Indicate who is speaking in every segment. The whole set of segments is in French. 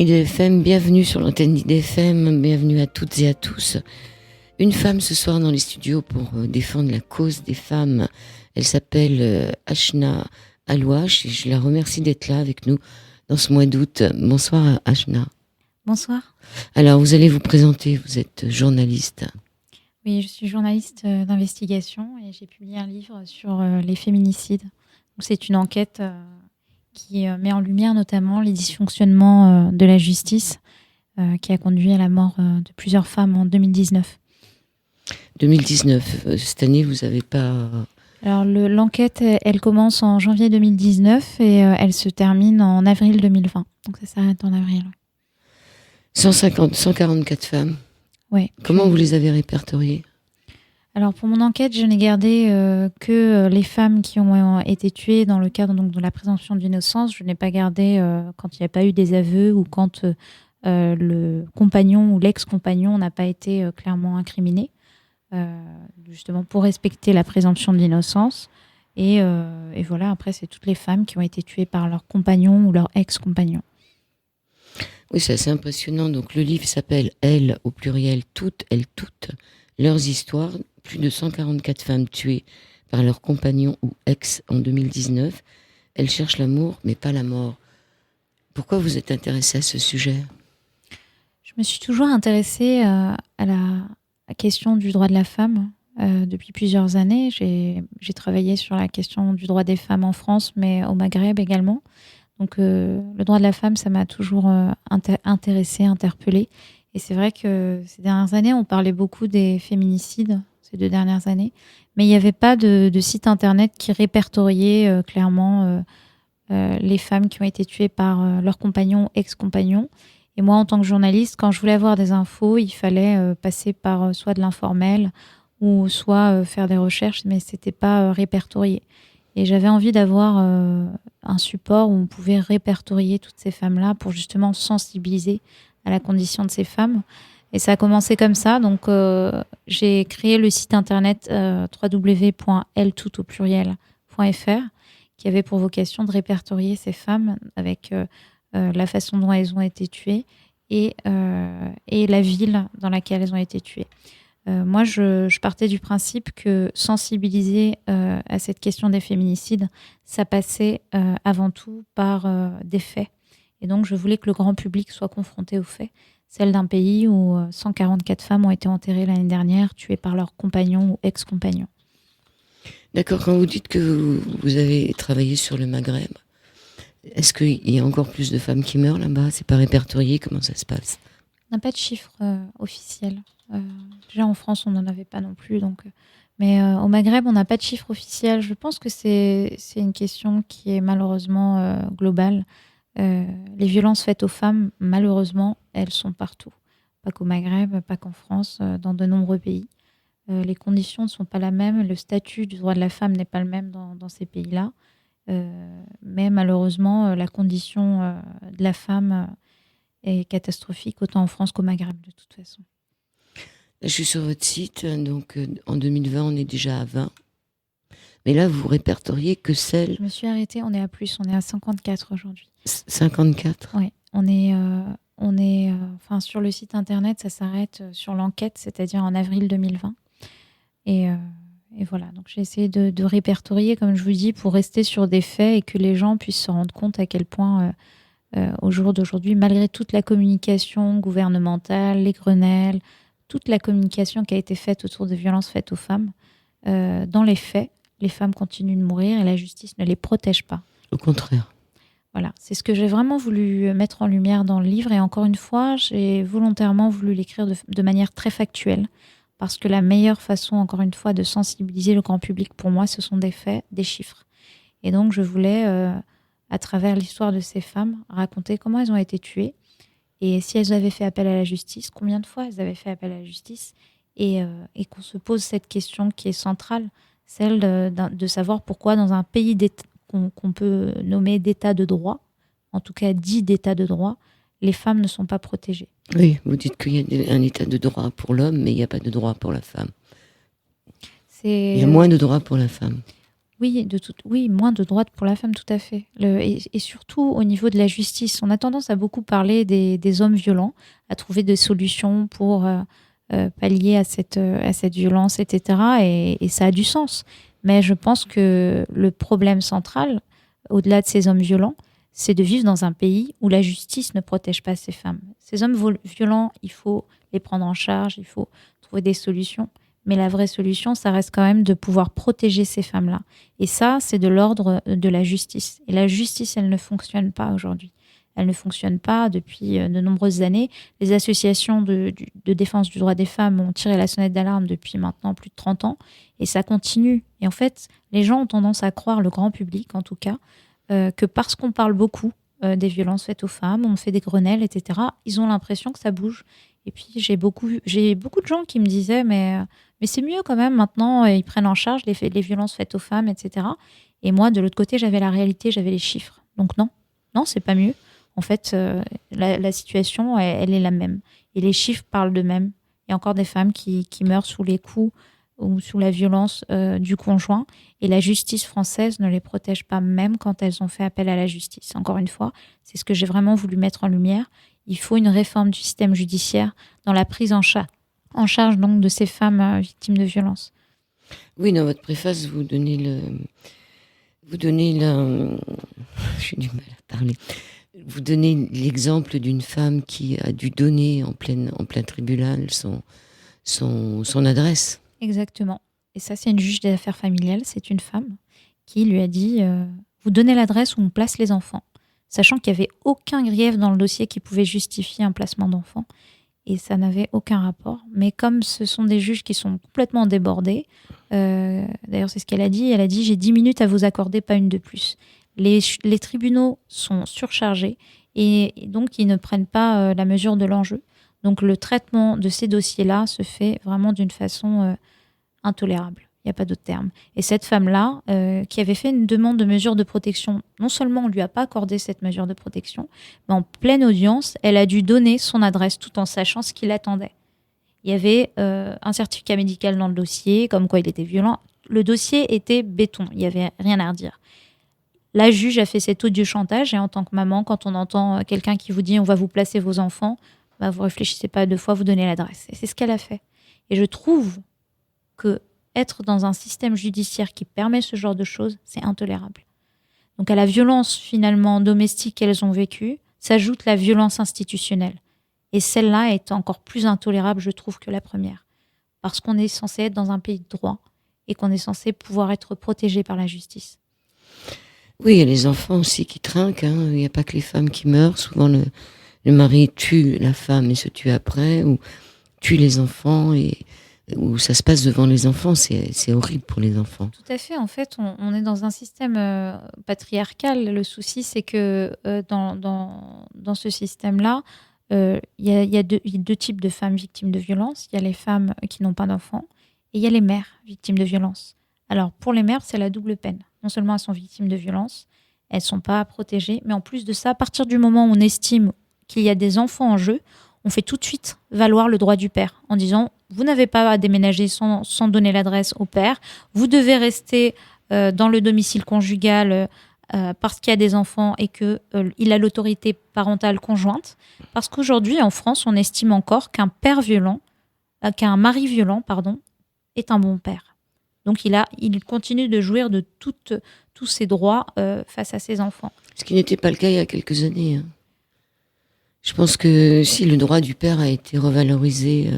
Speaker 1: IDFM, bienvenue sur l'antenne d'IDFM, bienvenue à toutes et à tous. Une femme ce soir dans les studios pour défendre la cause des femmes. Elle s'appelle Ashna Alouache et je la remercie d'être là avec nous dans ce mois d'août. Bonsoir Ashna.
Speaker 2: Bonsoir.
Speaker 1: Alors vous allez vous présenter, vous êtes journaliste.
Speaker 2: Oui, je suis journaliste d'investigation et j'ai publié un livre sur les féminicides. Donc, c'est une enquête qui met en lumière notamment les dysfonctionnements de la justice qui a conduit à la mort de plusieurs femmes en 2019.
Speaker 1: 2019, cette année vous n'avez pas...
Speaker 2: Alors l'enquête, elle commence en janvier 2019 et elle se termine en avril 2020. Donc ça s'arrête en avril.
Speaker 1: 144 femmes.
Speaker 2: Ouais.
Speaker 1: Comment vous les avez répertoriées ?
Speaker 2: Alors pour mon enquête, je n'ai gardé que les femmes qui ont été tuées dans le cadre donc, de la présomption d'innocence. Je n'ai pas gardé quand il n'y a pas eu des aveux ou quand le compagnon ou l'ex-compagnon n'a pas été clairement incriminé, justement pour respecter la présomption d'innocence. Et voilà, après, c'est toutes les femmes qui ont été tuées par leur compagnon ou leur ex-compagnon.
Speaker 1: Oui, c'est assez impressionnant. Donc le livre s'appelle « Elles » au pluriel, toutes, elles toutes, leurs histoires. Plus de 144 femmes tuées par leurs compagnons ou ex en 2019. Elles cherchent l'amour, mais pas la mort. Pourquoi vous êtes intéressée à ce sujet ?
Speaker 2: Je me suis toujours intéressée à la question du droit de la femme depuis plusieurs années. J'ai travaillé sur la question du droit des femmes en France, mais au Maghreb également. Donc le droit de la femme, ça m'a toujours intéressée, interpellée. Et c'est vrai que ces dernières années, on parlait beaucoup des féminicides, ces 2 dernières années, mais il n'y avait pas de site internet qui répertoriait clairement les femmes qui ont été tuées par leurs compagnons, ex-compagnons. Et moi, en tant que journaliste, quand je voulais avoir des infos, il fallait passer par soit de l'informel ou soit faire des recherches, mais ce n'était pas répertorié. Et j'avais envie d'avoir un support où on pouvait répertorier toutes ces femmes-là pour justement sensibiliser à la condition de ces femmes. Et ça a commencé comme ça. Donc, j'ai créé le site internet www.elletout.fr qui avait pour vocation de répertorier ces femmes avec la façon dont elles ont été tuées et la ville dans laquelle elles ont été tuées. Moi, je partais du principe que sensibiliser à cette question des féminicides, ça passait avant tout par des faits. Et donc, je voulais que le grand public soit confronté aux faits. Celle d'un pays où 144 femmes ont été enterrées l'année dernière, tuées par leurs compagnons ou ex-compagnons.
Speaker 1: D'accord, quand vous dites que vous avez travaillé sur le Maghreb, est-ce qu'il y a encore plus de femmes qui meurent là-bas ? C'est pas répertorié, comment ça se passe ?
Speaker 2: On n'a pas de chiffres officiels. Déjà en France, on n'en avait pas non plus. Mais au Maghreb, on n'a pas de chiffres officiels. Je pense que c'est une question qui est malheureusement globale. Les violences faites aux femmes, malheureusement, elles sont partout. Pas qu'au Maghreb, pas qu'en France, dans de nombreux pays. Les conditions ne sont pas les mêmes. Le statut du droit de la femme n'est pas le même dans ces pays-là. Mais malheureusement, la condition de la femme est catastrophique, autant en France qu'au Maghreb, de toute façon.
Speaker 1: Là, je suis sur votre site, donc en 2020, on est déjà à 20. Mais là, vous répertoriez que celles...
Speaker 2: Je me suis arrêtée, on est à plus, on est à 54 aujourd'hui.
Speaker 1: 54 ?
Speaker 2: Oui, enfin, sur le site internet, ça s'arrête sur l'enquête, c'est-à-dire en avril 2020. Et voilà, donc j'ai essayé de répertorier, comme je vous dis, pour rester sur des faits et que les gens puissent se rendre compte à quel point, au jour d'aujourd'hui, malgré toute la communication gouvernementale, les Grenelles, toute la communication qui a été faite autour des violences faites aux femmes, dans les faits, les femmes continuent de mourir et la justice ne les protège pas.
Speaker 1: Au contraire.
Speaker 2: Voilà, c'est ce que j'ai vraiment voulu mettre en lumière dans le livre. Et encore une fois, j'ai volontairement voulu l'écrire de manière très factuelle. Parce que la meilleure façon, encore une fois, de sensibiliser le grand public, pour moi, ce sont des faits, des chiffres. Et donc, je voulais, à travers l'histoire de ces femmes, raconter comment elles ont été tuées. Et si elles avaient fait appel à la justice, combien de fois elles avaient fait appel à la justice. Et qu'on se pose cette question qui est centrale, celle de savoir pourquoi dans un pays qu'on peut nommer d'état de droit, en tout cas dit d'état de droit, les femmes ne sont pas protégées.
Speaker 1: Oui, vous dites qu'il y a un état de droit pour l'homme, mais il n'y a pas de droit pour la femme. Il y a moins de droits pour la femme.
Speaker 2: Oui, oui, moins de droits pour la femme, tout à fait. Et surtout au niveau de la justice, on a tendance à beaucoup parler des hommes violents, à trouver des solutions pour pallier à cette violence, etc. Et ça a du sens. Mais je pense que le problème central, au-delà de ces hommes violents, c'est de vivre dans un pays où la justice ne protège pas ces femmes. Ces hommes violents, il faut les prendre en charge, il faut trouver des solutions. Mais la vraie solution, ça reste quand même de pouvoir protéger ces femmes-là. Et ça, c'est de l'ordre de la justice. Et la justice, elle ne fonctionne pas aujourd'hui. Elle ne fonctionne pas depuis de nombreuses années. Les associations de défense du droit des femmes ont tiré la sonnette d'alarme depuis maintenant plus de 30 ans. Et ça continue. Et en fait, les gens ont tendance à croire, le grand public en tout cas, que parce qu'on parle beaucoup des violences faites aux femmes, on fait des Grenelles, etc., ils ont l'impression que ça bouge. Et puis, j'ai beaucoup de gens qui me disaient, mais c'est mieux quand même, maintenant, ils prennent en charge les violences faites aux femmes, etc. Et moi, de l'autre côté, j'avais la réalité, j'avais les chiffres. Donc non, c'est pas mieux. En fait, la situation, elle est la même. Et les chiffres parlent d'eux-mêmes. Il y a encore des femmes qui meurent sous les coups ou sous la violence du conjoint. Et la justice française ne les protège pas, même quand elles ont fait appel à la justice. Encore une fois, c'est ce que j'ai vraiment voulu mettre en lumière. Il faut une réforme du système judiciaire dans la prise en charge donc de ces femmes victimes de violences.
Speaker 1: Oui, dans votre préface, vous donnez j'ai du mal à parler. Vous donnez l'exemple d'une femme qui a dû donner en plein tribunal son adresse.
Speaker 2: Exactement. Et ça, c'est une juge des affaires familiales, c'est une femme qui lui a dit vous donnez l'adresse où on place les enfants, sachant qu'il n'y avait aucun grief dans le dossier qui pouvait justifier un placement d'enfants. Et ça n'avait aucun rapport. Mais comme ce sont des juges qui sont complètement débordés, d'ailleurs c'est ce qu'elle a dit, j'ai 10 minutes à vous accorder, pas une de plus. Les tribunaux sont surchargés et donc ils ne prennent pas la mesure de l'enjeu. Donc le traitement de ces dossiers-là se fait vraiment d'une façon intolérable. Il n'y a pas d'autre terme. Et cette femme-là, qui avait fait une demande de mesure de protection, non seulement on ne lui a pas accordé cette mesure de protection, mais en pleine audience, elle a dû donner son adresse tout en sachant ce qui l'attendait. Il y avait un certificat médical dans le dossier, comme quoi il était violent. Le dossier était béton, il n'y avait rien à redire. La juge a fait cet audio chantage et en tant que maman, quand on entend quelqu'un qui vous dit « on va vous placer vos enfants », vous réfléchissez pas 2 fois, vous donnez l'adresse. Et c'est ce qu'elle a fait. Et je trouve que être dans un système judiciaire qui permet ce genre de choses, c'est intolérable. Donc à la violence finalement domestique qu'elles ont vécue, s'ajoute la violence institutionnelle. Et celle-là est encore plus intolérable, je trouve, que la première. Parce qu'on est censé être dans un pays de droit et qu'on est censé pouvoir être protégé par la justice.
Speaker 1: Oui, il y a les enfants aussi qui trinquent. Il n'y a pas que les femmes qui meurent. Souvent, le mari tue la femme et se tue après, ou tue les enfants, et où ça se passe devant les enfants. C'est horrible pour les enfants.
Speaker 2: Tout à fait. En fait, on est dans un système patriarcal. Le souci, c'est que dans ce système-là, il y a deux types de femmes victimes de violences. Il y a les femmes qui n'ont pas d'enfants et il y a les mères victimes de violences. Alors, pour les mères, c'est la double peine. Non seulement elles sont victimes de violences, elles ne sont pas protégées, mais en plus de ça, à partir du moment où on estime qu'il y a des enfants en jeu, on fait tout de suite valoir le droit du père en disant « vous n'avez pas à déménager sans donner l'adresse au père, vous devez rester dans le domicile conjugal parce qu'il y a des enfants et qu'il a l'autorité parentale conjointe ». Parce qu'aujourd'hui, en France, on estime encore qu'un mari violent, est un bon père. Donc il continue de jouir de tous ses droits face à ses enfants.
Speaker 1: Ce qui n'était pas le cas il y a quelques années. Je pense que si le droit du père a été revalorisé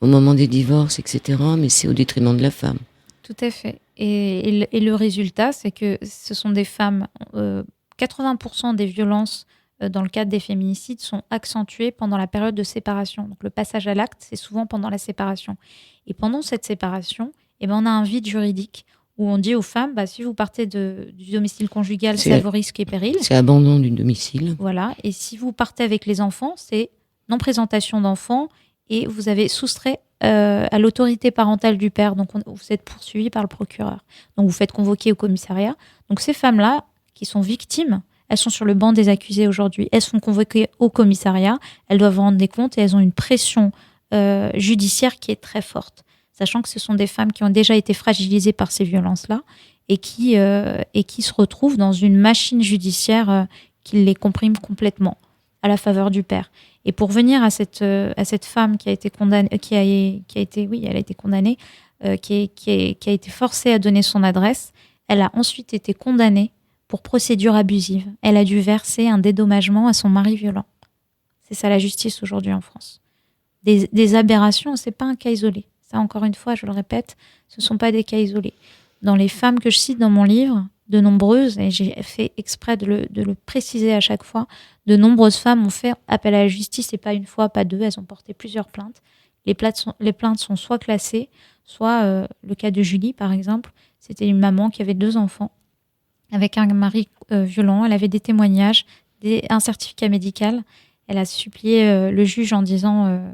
Speaker 1: au moment des divorces, etc., mais c'est au détriment de la femme.
Speaker 2: Tout à fait. Et le résultat, c'est que ce sont des femmes, 80% des violences dans le cadre des féminicides sont accentuées pendant la période de séparation. Donc le passage à l'acte, c'est souvent pendant la séparation. Et pendant cette séparation, on a un vide juridique où on dit aux femmes, si vous partez du domicile conjugal, c'est à vos risques et périls.
Speaker 1: C'est abandon du domicile.
Speaker 2: Voilà. Et si vous partez avec les enfants, c'est non-présentation d'enfants et vous avez soustrait à l'autorité parentale du père. Donc, vous êtes poursuivi par le procureur. Donc, vous faites convoquer au commissariat. Donc, ces femmes-là, qui sont victimes, elles sont sur le banc des accusés aujourd'hui. Elles sont convoquées au commissariat. Elles doivent rendre des comptes et elles ont une pression judiciaire qui est très forte. Sachant que ce sont des femmes qui ont déjà été fragilisées par ces violences-là. et qui se retrouvent dans une machine judiciaire qui les comprime complètement à la faveur du père. Et pour venir à cette femme qui a été condamnée, elle a été condamnée, qui a été forcée à donner son adresse, elle a ensuite été condamnée pour procédure abusive. Elle a dû verser un dédommagement à son mari violent. C'est ça la justice aujourd'hui en France. Des aberrations, c'est pas un cas isolé. Ça, encore une fois, je le répète, ce sont pas des cas isolés. Dans les femmes que je cite dans mon livre, de nombreuses, et j'ai fait exprès de le préciser à chaque fois, de nombreuses femmes ont fait appel à la justice, et pas une fois, pas deux, elles ont porté plusieurs plaintes. Les plaintes sont soit classées, soit le cas de Julie, par exemple, c'était une maman qui avait 2 enfants avec un mari violent. Elle avait des témoignages, un certificat médical. Elle a supplié le juge en disant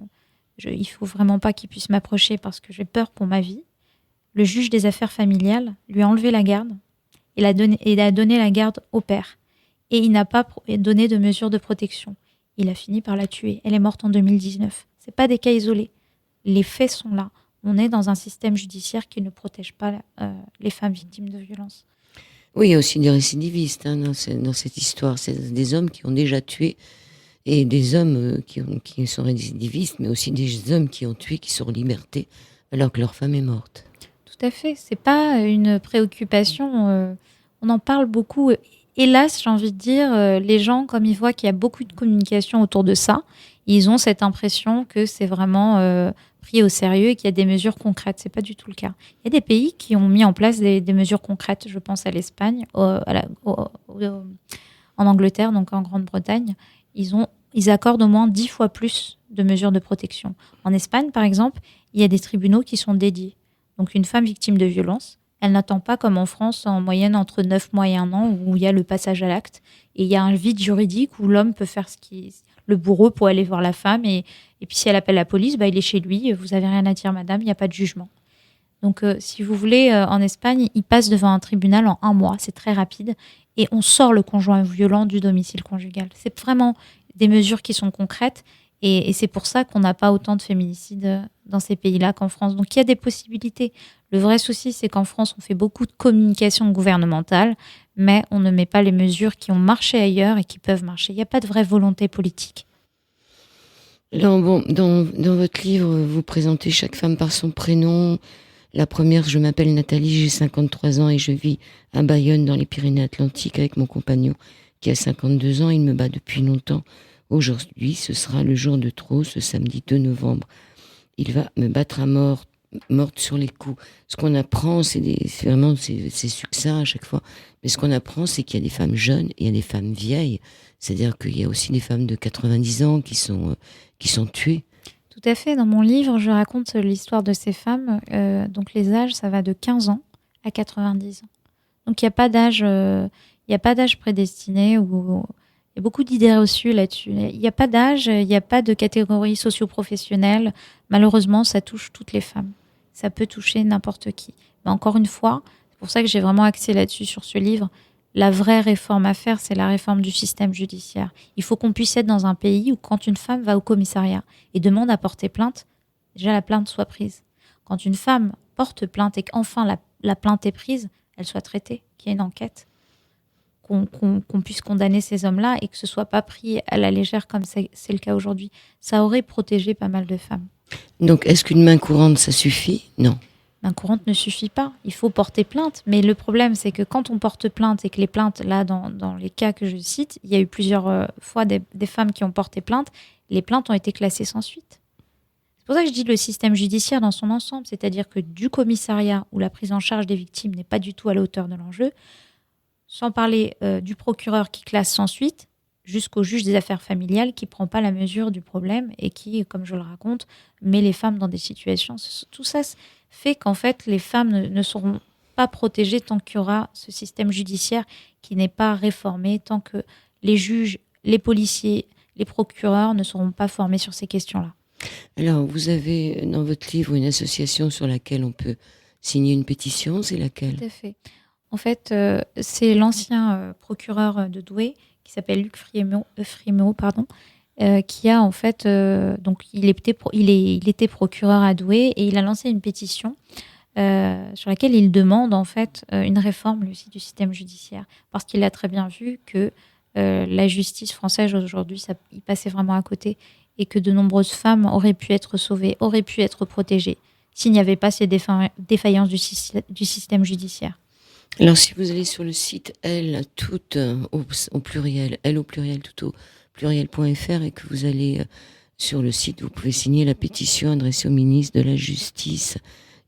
Speaker 2: il faut vraiment pas qu'il puisse m'approcher parce que j'ai peur pour ma vie. Le juge des affaires familiales lui a enlevé la garde et a donné la garde au père. Et il n'a pas donné de mesures de protection. Il a fini par la tuer. Elle est morte en 2019. C'est pas des cas isolés. Les faits sont là. On est dans un système judiciaire qui ne protège pas les femmes victimes de violences.
Speaker 1: Oui, il y a aussi des récidivistes dans cette histoire. C'est des hommes qui ont déjà tué et des hommes qui sont récidivistes, mais aussi des hommes qui ont tué, qui sont en liberté alors que leur femme est morte.
Speaker 2: Tout à fait. C'est pas une préoccupation. On en parle beaucoup. Hélas, j'ai envie de dire, les gens, comme ils voient qu'il y a beaucoup de communication autour de ça, ils ont cette impression que c'est vraiment pris au sérieux et qu'il y a des mesures concrètes. C'est pas du tout le cas. Il y a des pays qui ont mis en place des mesures concrètes. Je pense à l'Espagne, en Angleterre, donc en Grande-Bretagne. Ils accordent au moins 10 fois plus de mesures de protection. En Espagne, par exemple, il y a des tribunaux qui sont dédiés. Donc une femme victime de violence, elle n'attend pas comme en France en moyenne entre 9 mois et 1 an où il y a le passage à l'acte. Et il y a un vide juridique où l'homme peut faire le bourreau pour aller voir la femme. Et puis si elle appelle la police, il est chez lui. Vous n'avez rien à dire, madame, il n'y a pas de jugement. Donc si vous voulez, en Espagne, il passe devant un tribunal en 1 mois. C'est très rapide. Et on sort le conjoint violent du domicile conjugal. C'est vraiment des mesures qui sont concrètes. Et c'est pour ça qu'on n'a pas autant de féminicides dans ces pays-là qu'en France. Donc il y a des possibilités. Le vrai souci, c'est qu'en France, on fait beaucoup de communication gouvernementale, mais on ne met pas les mesures qui ont marché ailleurs et qui peuvent marcher. Il n'y a pas de vraie volonté politique.
Speaker 1: Alors bon, dans votre livre, vous présentez chaque femme par son prénom. La première, je m'appelle Nathalie, j'ai 53 ans et je vis à Bayonne dans les Pyrénées-Atlantiques avec mon compagnon qui a 52 ans. Il me bat depuis longtemps. Aujourd'hui, ce sera le jour de trop, ce samedi 2 novembre. Il va me battre à mort, morte sur les coups. Ce qu'on apprend, c'est succinct à chaque fois, mais ce qu'on apprend, c'est qu'il y a des femmes jeunes et il y a des femmes vieilles. C'est-à-dire qu'il y a aussi des femmes de 90 ans qui sont tuées.
Speaker 2: Tout à fait. Dans mon livre, je raconte l'histoire de ces femmes. Donc les âges, ça va de 15 ans à 90 ans. Donc il n'y a pas d'âge prédestiné ou... Il y a beaucoup d'idées reçues là-dessus. Il n'y a pas d'âge, il n'y a pas de catégorie socio-professionnelle. Malheureusement, ça touche toutes les femmes. Ça peut toucher n'importe qui. Mais encore une fois, c'est pour ça que j'ai vraiment axé là-dessus sur ce livre. La vraie réforme à faire, c'est la réforme du système judiciaire. Il faut qu'on puisse être dans un pays où quand une femme va au commissariat et demande à porter plainte, déjà la plainte soit prise. Quand une femme porte plainte et qu'enfin la plainte est prise, elle soit traitée, qu'il y ait une enquête. Qu'on puisse condamner ces hommes-là et que ce soit pas pris à la légère comme c'est le cas aujourd'hui. Ça aurait protégé pas mal de femmes.
Speaker 1: Donc, est-ce qu'une main courante, ça suffit ? Non.
Speaker 2: Main courante ne suffit pas. Il faut porter plainte. Mais le problème, c'est que quand on porte plainte et que les plaintes, là, dans les cas que je cite, il y a eu plusieurs fois des femmes qui ont porté plainte, les plaintes ont été classées sans suite. C'est pour ça que je dis le système judiciaire dans son ensemble, c'est-à-dire que du commissariat où la prise en charge des victimes n'est pas du tout à la hauteur de l'enjeu, sans parler du procureur qui classe sans suite, jusqu'au juge des affaires familiales qui ne prend pas la mesure du problème et qui, comme je le raconte, met les femmes dans des situations. Tout ça fait qu'en fait, les femmes ne seront pas protégées tant qu'il y aura ce système judiciaire qui n'est pas réformé, tant que les juges, les policiers, les procureurs ne seront pas formés sur ces questions-là.
Speaker 1: Alors, vous avez dans votre livre une association sur laquelle on peut signer une pétition, c'est laquelle ?
Speaker 2: Tout à fait. En fait, c'est l'ancien procureur de Douai, qui s'appelle Luc Frimeau, qui a en fait... donc, il était procureur à Douai et il a lancé une pétition sur laquelle il demande en fait une réforme aussi du système judiciaire, parce qu'il a très bien vu que la justice française aujourd'hui, il passait vraiment à côté, et que de nombreuses femmes auraient pu être sauvées, auraient pu être protégées, s'il n'y avait pas ces défaillances du système judiciaire.
Speaker 1: Alors, si vous allez sur le site elle, tout au pluriel, elle au pluriel, tout au pluriel.fr, et que vous allez sur le site, vous pouvez signer la pétition adressée au ministre de la Justice.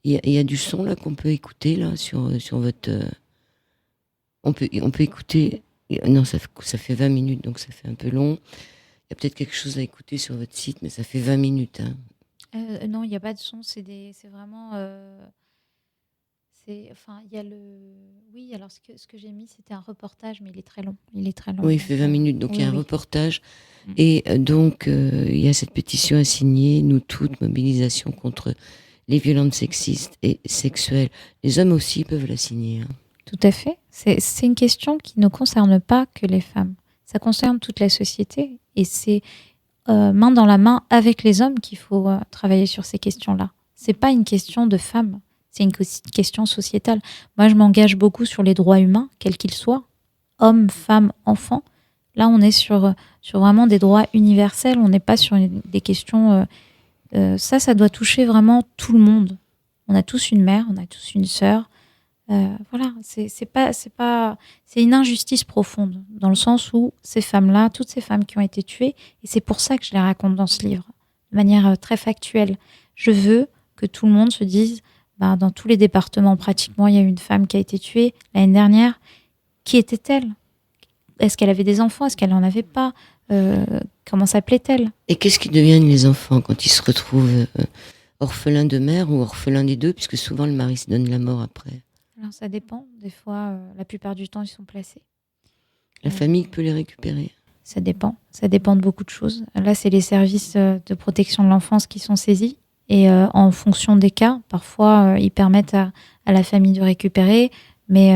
Speaker 1: Il y a du son là qu'on peut écouter là sur votre. On peut écouter. Non, ça fait 20 minutes, donc ça fait un peu long. Il y a peut-être quelque chose à écouter sur votre site, mais ça fait 20 minutes. Hein.
Speaker 2: Non, il n'y a pas de son, c'est vraiment. Il y a le. Oui, alors ce que j'ai mis, c'était un reportage, mais il est très long.
Speaker 1: Oui, il fait 20 minutes, donc
Speaker 2: oui,
Speaker 1: il y a un
Speaker 2: oui.
Speaker 1: reportage. Et donc, il y a cette pétition à signer, nous toutes, mobilisation contre les violences sexistes et sexuelles. Les hommes aussi peuvent la signer. Hein.
Speaker 2: Tout à fait. C'est une question qui ne concerne pas que les femmes. Ça concerne toute la société. Et c'est main dans la main avec les hommes qu'il faut travailler sur ces questions-là. C'est pas une question de femmes. C'est une question sociétale. Moi, je m'engage beaucoup sur les droits humains, quels qu'ils soient, hommes, femmes, enfants. Là, on est sur vraiment des droits universels. On n'est pas sur des questions... ça doit toucher vraiment tout le monde. On a tous une mère, on a tous une sœur. Voilà, c'est une injustice profonde, dans le sens où ces femmes-là, toutes ces femmes qui ont été tuées, et c'est pour ça que je les raconte dans ce livre, de manière très factuelle. Je veux que tout le monde se dise... dans tous les départements, pratiquement, il y a eu une femme qui a été tuée l'année dernière. Qui était-elle ? Est-ce qu'elle avait des enfants ? Est-ce qu'elle n'en avait pas ? Comment s'appelait-elle ?
Speaker 1: Et qu'est-ce qui deviennent les enfants quand ils se retrouvent orphelins de mère ou orphelins des deux, puisque souvent le mari se donne la mort après ?
Speaker 2: Alors ça dépend. Des fois, la plupart du temps, ils sont placés.
Speaker 1: La famille peut les récupérer ?
Speaker 2: Ça dépend. Ça dépend de beaucoup de choses. Là, c'est les services de protection de l'enfance qui sont saisis. Et en fonction des cas, parfois, ils permettent à la famille de récupérer. Mais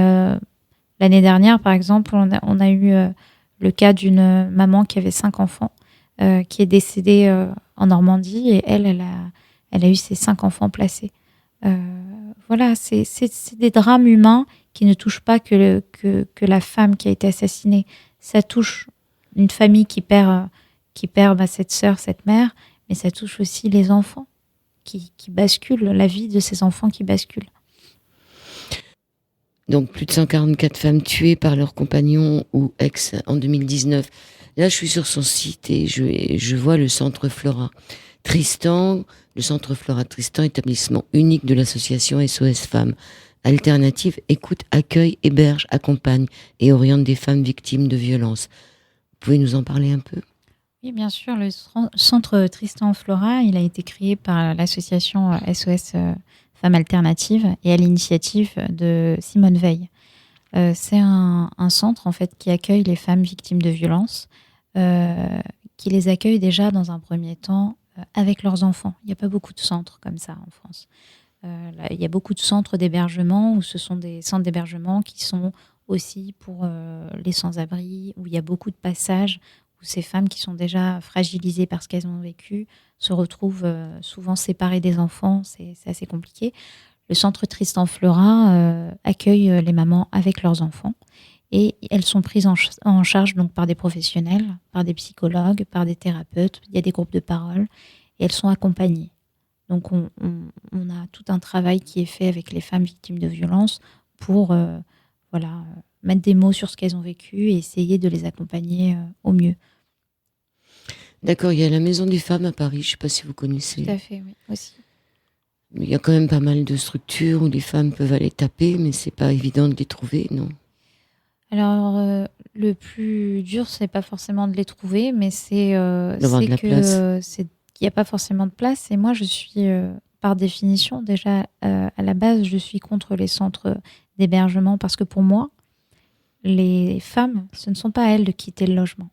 Speaker 2: l'année dernière, par exemple, on a eu le cas d'une maman qui avait 5 enfants, qui est décédée en Normandie. Et elle a eu ses 5 enfants placés. Voilà, c'est des drames humains qui ne touchent pas que la femme qui a été assassinée. Ça touche une famille qui perd cette sœur, cette mère, mais ça touche aussi les enfants. Qui bascule, la vie de ces enfants qui bascule.
Speaker 1: Donc plus de 144 femmes tuées par leurs compagnons ou ex en 2019. Là, je suis sur son site et je vois le centre Flora Tristan, établissement unique de l'association SOS Femmes. Alternative, écoute, accueille, héberge, accompagne et oriente des femmes victimes de violences. Vous pouvez nous en parler un peu ?
Speaker 2: Oui, bien sûr. Le centre Tristan Flora, il a été créé par l'association SOS Femmes Alternatives et à l'initiative de Simone Veil. C'est un centre en fait qui accueille les femmes victimes de violences, qui les accueille déjà dans un premier temps avec leurs enfants. Il n'y a pas beaucoup de centres comme ça en France. Il y a beaucoup de centres d'hébergement où ce sont des centres d'hébergement qui sont aussi pour les sans-abri, où il y a beaucoup de passages où ces femmes qui sont déjà fragilisées par ce qu'elles ont vécu se retrouvent souvent séparées des enfants. C'est assez compliqué. Le centre Tristan Flora accueille les mamans avec leurs enfants et elles sont prises en charge donc par des professionnels, par des psychologues, par des thérapeutes. Il y a des groupes de parole et elles sont accompagnées. Donc on a tout un travail qui est fait avec les femmes victimes de violences pour mettre des mots sur ce qu'elles ont vécu et essayer de les accompagner au mieux.
Speaker 1: D'accord, il y a la Maison des Femmes à Paris, je ne sais pas si vous connaissez.
Speaker 2: Tout à fait, oui, aussi.
Speaker 1: Il y a quand même pas mal de structures où les femmes peuvent aller taper, mais c'est pas évident de les trouver, non ?
Speaker 2: Alors, le plus dur, c'est pas forcément de les trouver, mais c'est qu'il n'y a pas forcément de place. Et moi, je suis, par définition, déjà, à la base, je suis contre les centres d'hébergement parce que pour moi, les femmes, ce ne sont pas à elles de quitter le logement.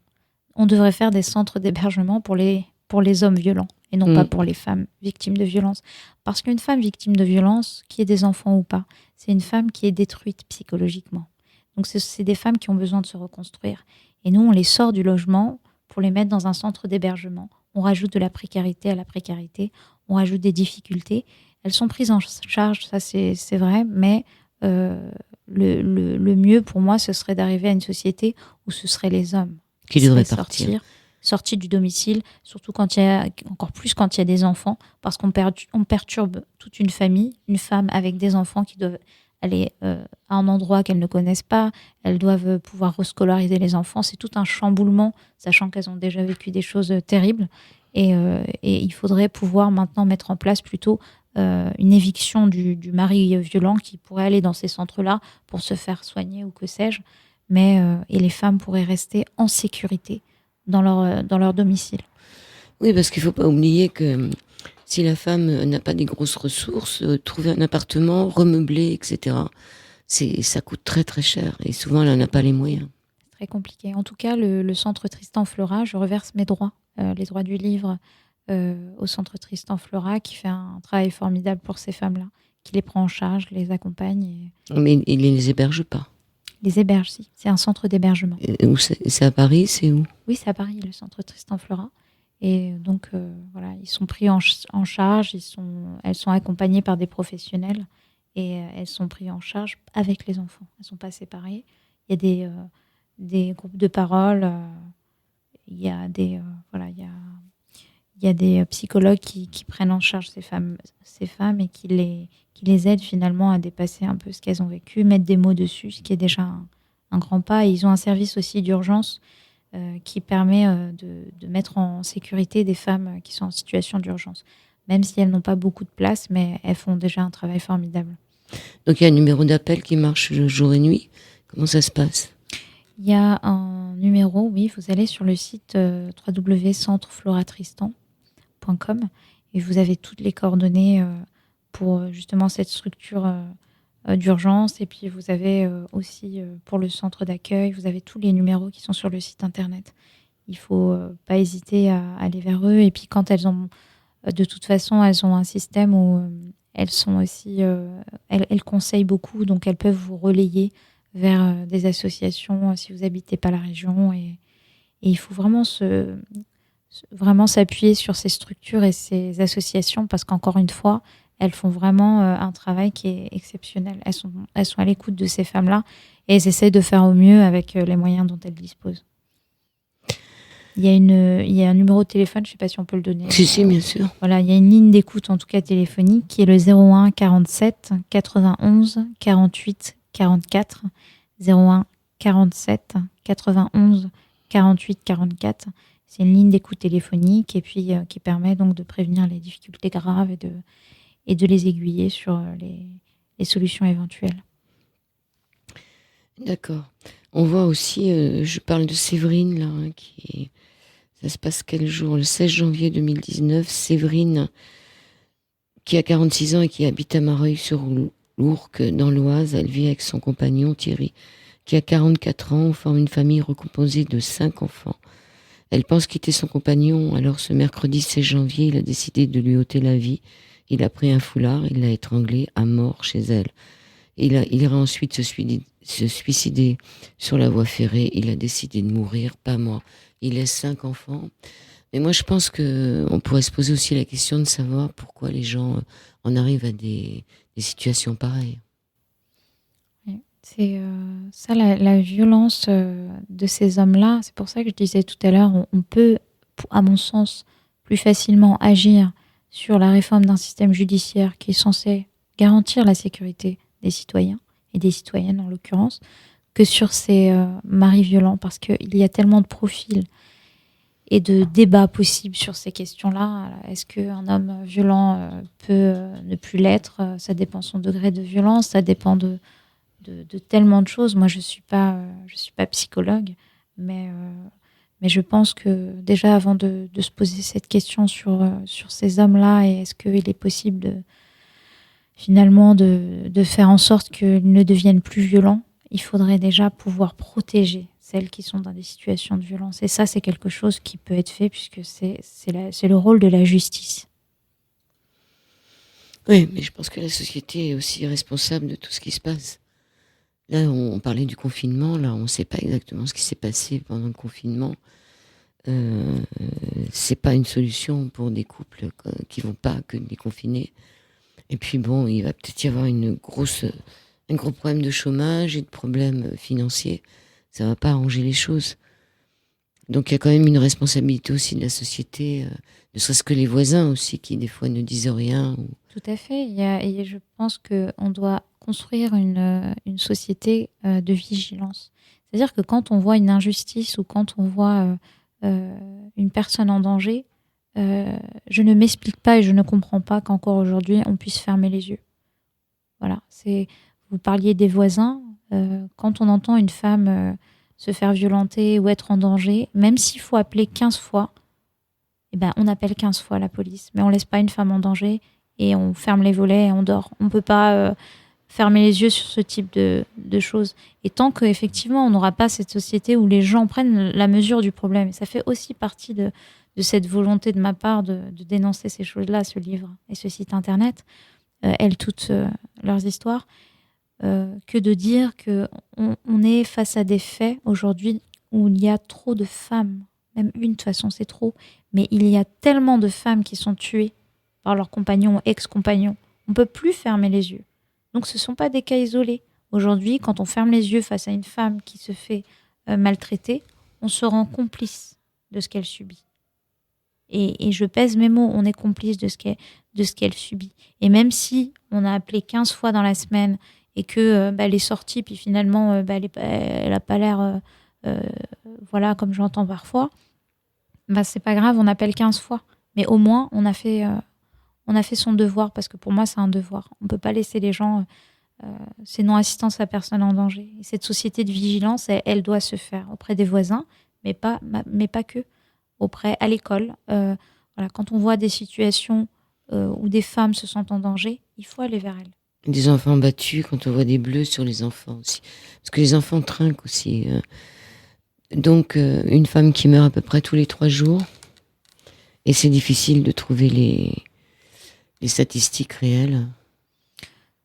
Speaker 2: On devrait faire des centres d'hébergement pour les hommes violents et non pas pour les femmes victimes de violences. Parce qu'une femme victime de violence, qui ait des enfants ou pas, c'est une femme qui est détruite psychologiquement. Donc c'est des femmes qui ont besoin de se reconstruire. Et nous, on les sort du logement pour les mettre dans un centre d'hébergement. On rajoute de la précarité à la précarité, on rajoute des difficultés. elles sont prises en charge, ça c'est vrai, mais le mieux pour moi, ce serait d'arriver à une société où ce seraient les hommes
Speaker 1: Qui
Speaker 2: qui
Speaker 1: devrait
Speaker 2: seraient
Speaker 1: partir.
Speaker 2: sortis du domicile, surtout quand il y a, encore plus quand il y a des enfants, parce on perturbe toute une famille, une femme avec des enfants qui doivent aller à un endroit qu'elles ne connaissent pas, elles doivent pouvoir rescolariser les enfants, c'est tout un chamboulement, sachant qu'elles ont déjà vécu des choses terribles, et il faudrait pouvoir maintenant mettre en place plutôt une éviction du mari violent qui pourrait aller dans ces centres-là pour se faire soigner ou que sais-je, et les femmes pourraient rester en sécurité dans leur domicile.
Speaker 1: Oui, parce qu'il ne faut pas oublier que si la femme n'a pas des grosses ressources, trouver un appartement, remeubler, etc., ça coûte très très cher. Et souvent, elle n'en a pas les moyens.
Speaker 2: C'est très compliqué. En tout cas, le centre Tristan Flora, je reverse mes droits, les droits du livre au centre Tristan Flora, qui fait un travail formidable pour ces femmes-là, qui les prend en charge, les accompagne.
Speaker 1: Mais il ne les héberge pas.
Speaker 2: Les héberge, si. C'est un centre d'hébergement.
Speaker 1: Où c'est à Paris, c'est où?
Speaker 2: Oui, c'est à Paris, le centre Tristan Flora. Et donc, voilà, ils sont pris en charge, elles sont accompagnées par des professionnels et elles sont prises en charge avec les enfants. Elles ne sont pas séparées. Il y a des groupes de parole, il y a des, voilà, il y a des psychologues qui prennent en charge ces femmes et qui les aident finalement à dépasser un peu ce qu'elles ont vécu, mettre des mots dessus, ce qui est déjà un grand pas. Et ils ont un service aussi d'urgence qui permet de mettre en sécurité des femmes qui sont en situation d'urgence, même si elles n'ont pas beaucoup de place, mais elles font déjà un travail formidable.
Speaker 1: Donc il y a un numéro d'appel qui marche jour et nuit. Comment ça se passe?
Speaker 2: Il y a un numéro, oui, vous allez sur le site www.centrefloratristan.com et vous avez toutes les coordonnées pour justement cette structure d'urgence. Et puis vous avez aussi pour le centre d'accueil, vous avez tous les numéros qui sont sur le site internet. Il ne faut pas hésiter à aller vers eux. Et puis quand elles ont, de toute façon, elles ont un système où elles sont aussi, elles conseillent beaucoup, donc elles peuvent vous relayer vers des associations si vous n'habitez pas la région. Et il faut vraiment s'appuyer sur ces structures et ces associations parce qu'encore une fois, elles font vraiment un travail qui est exceptionnel. Elles sont à l'écoute de ces femmes-là et elles essaient de faire au mieux avec les moyens dont elles disposent. Il y a un numéro de téléphone, je ne sais pas si on peut le donner.
Speaker 1: Si, bien sûr.
Speaker 2: Voilà, il y a une ligne d'écoute, en tout cas téléphonique, qui est le 01 47 91 48 44. 01 47 91 48 44. C'est une ligne d'écoute téléphonique et puis qui permet donc de prévenir les difficultés graves et de les aiguiller sur les solutions éventuelles.
Speaker 1: D'accord. On voit aussi, je parle de Séverine, là, ça se passe quel jour? Le 16 janvier 2019, Séverine, qui a 46 ans et qui habite à Mareuil-sur-l'Ourcq, dans l'Oise, elle vit avec son compagnon Thierry, qui a 44 ans, on forme une famille recomposée de 5 enfants. Elle pense quitter son compagnon, alors ce mercredi 16 janvier, il a décidé de lui ôter la vie. Il a pris un foulard, il l'a étranglée à mort chez elle. Il ira ensuite se suicider sur la voie ferrée. Il a décidé de mourir, pas moi. Il laisse 5 enfants. Mais moi, je pense qu'on pourrait se poser aussi la question de savoir pourquoi les gens en arrivent à des situations pareilles.
Speaker 2: Oui. C'est ça, la violence de ces hommes-là. C'est pour ça que je disais tout à l'heure, on peut, à mon sens, plus facilement agir sur la réforme d'un système judiciaire qui est censé garantir la sécurité des citoyens et des citoyennes en l'occurrence, que sur ces maris violents, parce qu'il y a tellement de profils et de débats possibles sur ces questions-là. Est-ce qu'un homme violent peut ne plus l'être? Ça dépend de son degré de violence, ça dépend de tellement de choses. Moi, je suis pas psychologue, mais je pense que déjà, avant de se poser cette question sur ces hommes-là, et est-ce qu'il est possible finalement de faire en sorte qu'ils ne deviennent plus violents, il faudrait déjà pouvoir protéger celles qui sont dans des situations de violence. Et ça, c'est quelque chose qui peut être fait puisque c'est le rôle de la justice.
Speaker 1: Oui, mais je pense que la société est aussi responsable de tout ce qui se passe. Là, on parlait du confinement. Là, on ne sait pas exactement ce qui s'est passé pendant le confinement. C'est pas une solution pour des couples qui vont pas que déconfiner. Et puis bon, il va peut-être y avoir un gros problème de chômage et de problèmes financiers. Ça va pas arranger les choses. Donc il y a quand même une responsabilité aussi de la société, ne serait-ce que les voisins aussi, qui des fois ne disent rien.
Speaker 2: Tout à fait. Et je pense qu'on doit construire une société de vigilance. C'est-à-dire que quand on voit une injustice ou quand on voit une personne en danger, je ne m'explique pas et je ne comprends pas qu'encore aujourd'hui, on puisse fermer les yeux. Voilà. Vous parliez des voisins. Quand on entend une femme se faire violenter ou être en danger, même s'il faut appeler 15 fois, eh ben, on appelle 15 fois la police. Mais on ne laisse pas une femme en danger et on ferme les volets et on dort. On ne peut pas fermer les yeux sur ce type de choses. Et tant qu'effectivement, on n'aura pas cette société où les gens prennent la mesure du problème, et ça fait aussi partie de cette volonté de ma part de dénoncer ces choses-là, ce livre et ce site internet, elles toutes leurs histoires, que de dire qu'on est face à des faits aujourd'hui où il y a trop de femmes, même une de toute façon c'est trop, mais il y a tellement de femmes qui sont tuées par leurs compagnons ou ex-compagnons. On ne peut plus fermer les yeux. Donc ce ne sont pas des cas isolés. Aujourd'hui, quand on ferme les yeux face à une femme qui se fait maltraiter, on se rend complice de ce qu'elle subit. Et je pèse mes mots, on est complice de ce qu'elle subit. Et même si on a appelé 15 fois dans la semaine et que elle est sortie, puis finalement elle n'a pas l'air, voilà, comme j'entends parfois, c'est pas grave, on appelle 15 fois. Mais au moins, on a fait son devoir, parce que pour moi, c'est un devoir. On ne peut pas laisser les gens... c'est non-assistance à personne en danger. Et cette société de vigilance, elle doit se faire auprès des voisins, mais pas que. À l'école. Voilà, quand on voit des situations où des femmes se sentent en danger, il faut aller vers elles.
Speaker 1: Des enfants battus, quand on voit des bleus sur les enfants aussi. Parce que les enfants trinquent aussi. Donc, une femme qui meurt à peu près tous les 3 jours. Et c'est difficile de trouver les statistiques réelles.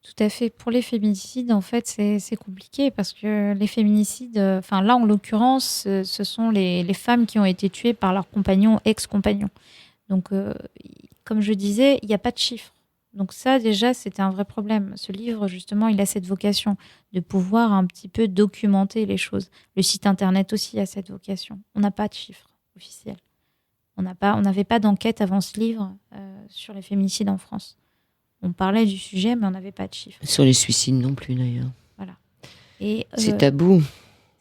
Speaker 2: Tout à fait. Pour les féminicides, en fait, c'est compliqué parce que les féminicides, là, en l'occurrence, ce sont les femmes qui ont été tuées par leurs compagnons, ex-compagnons. Donc, comme je disais, il n'y a pas de chiffres. Donc ça, déjà, c'était un vrai problème. Ce livre, justement, il a cette vocation de pouvoir un petit peu documenter les choses. Le site Internet aussi a cette vocation. On n'a pas de chiffres officiels. On n'avait pas d'enquête avant ce livre sur les féminicides en France. On parlait du sujet, mais on n'avait pas de chiffres.
Speaker 1: Sur les suicides non plus, d'ailleurs.
Speaker 2: Voilà. Et,
Speaker 1: c'est tabou.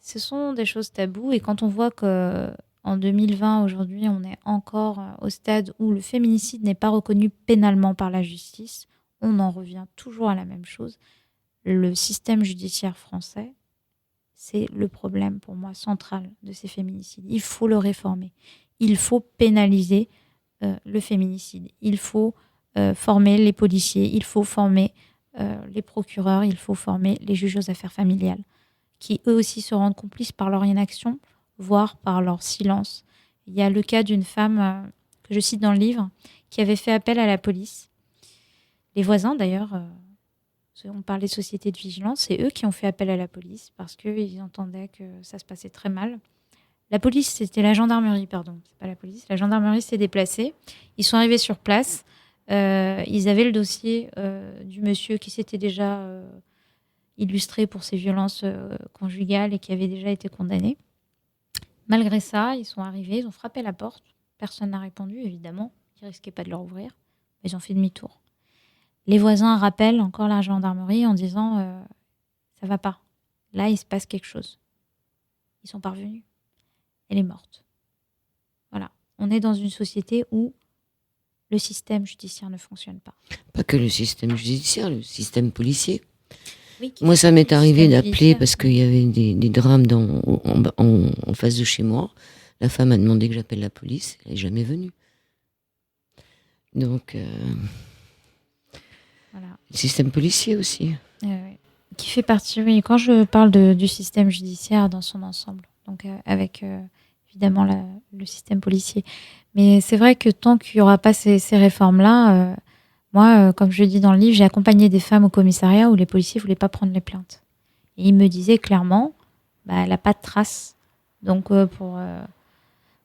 Speaker 2: Ce sont des choses taboues. Et quand on voit qu'en 2020, aujourd'hui, on est encore au stade où le féminicide n'est pas reconnu pénalement par la justice, on en revient toujours à la même chose. Le système judiciaire français, c'est le problème pour moi central de ces féminicides. Il faut le réformer. Il faut pénaliser le féminicide. Il faut former les policiers, il faut former les procureurs, il faut former les juges aux affaires familiales, qui eux aussi se rendent complices par leur inaction, voire par leur silence. Il y a le cas d'une femme que je cite dans le livre, qui avait fait appel à la police. Les voisins d'ailleurs, on parle des sociétés de vigilance, c'est eux qui ont fait appel à la police parce qu'ils entendaient que ça se passait très mal. La police, c'était la gendarmerie, pardon, c'est pas la police. La gendarmerie s'est déplacée, ils sont arrivés sur place. Ils avaient le dossier du monsieur qui s'était déjà illustré pour ses violences conjugales et qui avait déjà été condamné. Malgré ça, ils sont arrivés, ils ont frappé la porte. Personne n'a répondu, évidemment. Ils ne risquaient pas de leur ouvrir. Mais ils ont fait demi-tour. Les voisins rappellent encore la gendarmerie en disant ça va pas. Là, il se passe quelque chose. Ils sont parvenus. Elle est morte. Voilà. On est dans une société où le système judiciaire ne fonctionne pas.
Speaker 1: Pas que le système judiciaire, le système policier.
Speaker 2: Oui,
Speaker 1: moi, ça m'est arrivé d'appeler parce qu'il y avait des drames en face de chez moi. La femme a demandé que j'appelle la police. Elle n'est jamais venue. Donc,
Speaker 2: voilà.
Speaker 1: Le système policier aussi.
Speaker 2: Qui fait partie, oui, quand je parle du système judiciaire dans son ensemble. Donc, avec évidemment le système policier. Mais c'est vrai que tant qu'il n'y aura pas ces réformes-là, moi, comme je le dis dans le livre, j'ai accompagné des femmes au commissariat où les policiers ne voulaient pas prendre les plaintes. Et ils me disaient clairement, elle n'a pas de traces. Donc,